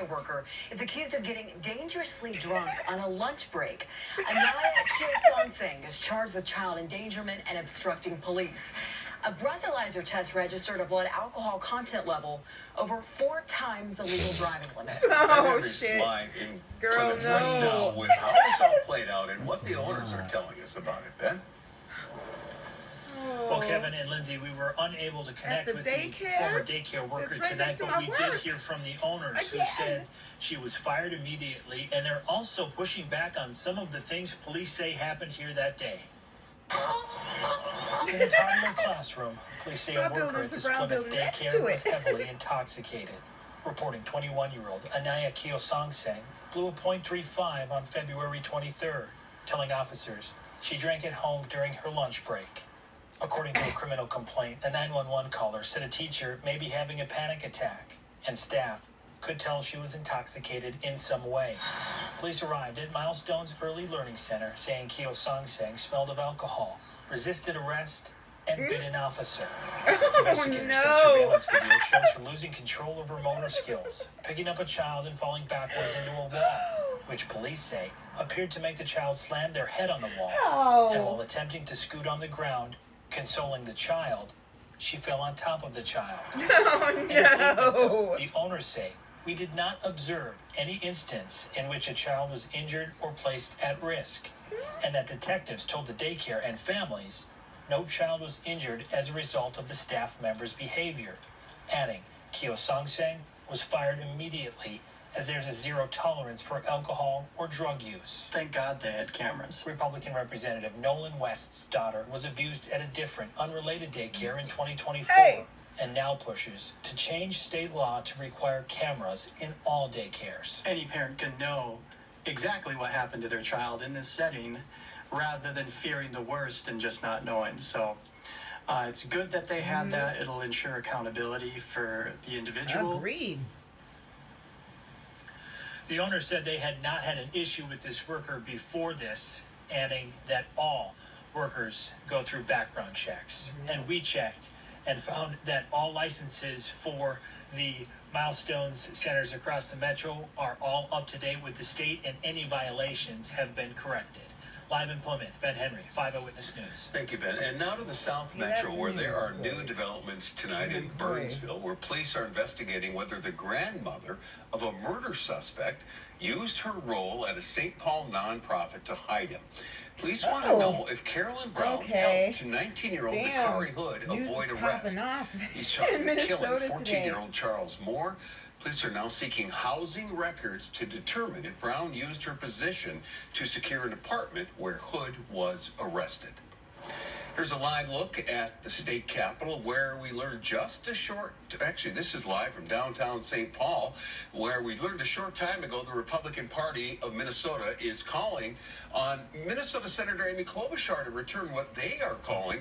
Worker is accused of getting dangerously drunk on a lunch break. Anaya Kyosongseng is charged with child endangerment and obstructing police. A breathalyzer test registered a blood alcohol content level over 4 times the legal driving limit. Oh, shit. Live in Girl, Plymouth no. right now with how this all played out and what the owners are telling us about it, Ben. Well, Kevin and Lindsay, we were unable to connect with the former daycare worker tonight, but we did hear from the owners who said she was fired immediately, and they're also pushing back on some of the things police say happened here that day. In a toddler classroom, police say a worker at this Plymouth daycare was heavily intoxicated. Reporting 21-year-old Anaya Kyosongseng blew a .35 on February 23rd, telling officers she drank at home during her lunch break. According to a criminal complaint, a 911 caller said a teacher may be having a panic attack, and staff could tell she was intoxicated in some way. Police arrived at Milestones Early Learning Center, saying Kyosongseng smelled of alcohol, resisted arrest, and bit an officer. Investigators said surveillance video shows her losing control of her motor skills, picking up a child and falling backwards into a wall, which police say appeared to make the child slam their head on the wall. And while attempting to scoot on the ground, consoling the child, she fell on top of the child. Oh, In a statement, though, the owners say, "We did not observe any instance in which a child was injured or placed at risk," and that detectives told the daycare and families no child was injured as a result of the staff members' behavior, adding Kyosongseng was fired immediately as there's a zero tolerance for alcohol or drug use. Thank God they had cameras. Republican Representative Nolan West's daughter was abused at a different, unrelated daycare in 2024, and now pushes to change state law to require cameras in all daycares. Any parent can know exactly what happened to their child in this setting rather than fearing the worst and just not knowing. So it's good that they had that. It'll ensure accountability for the individual. Agreed. The owner said they had not had an issue with this worker before this, adding that all workers go through background checks. And we checked and found that all licenses for the Milestones centers across the metro are all up to date with the state, and any violations have been corrected. Live in Plymouth, Ben Henry, 5 Eyewitness News. Thank you, Ben. And now to the South Metro, where there are new developments tonight in Burnsville, where police are investigating whether the grandmother of a murder suspect used her role at a St. Paul nonprofit to hide him. Police want to know if Carolyn Brown helped 19-year-old Dakari Hood avoid arrest. He's charged with killing 14-year-old Charles Moore. Police are now seeking housing records to determine if Brown used her position to secure an apartment where Hood was arrested. Here's a live look at the state capitol, where we learned actually this is live from downtown St. Paul, where we learned a short time ago the Republican Party of Minnesota is calling on Minnesota Senator Amy Klobuchar to return what they are calling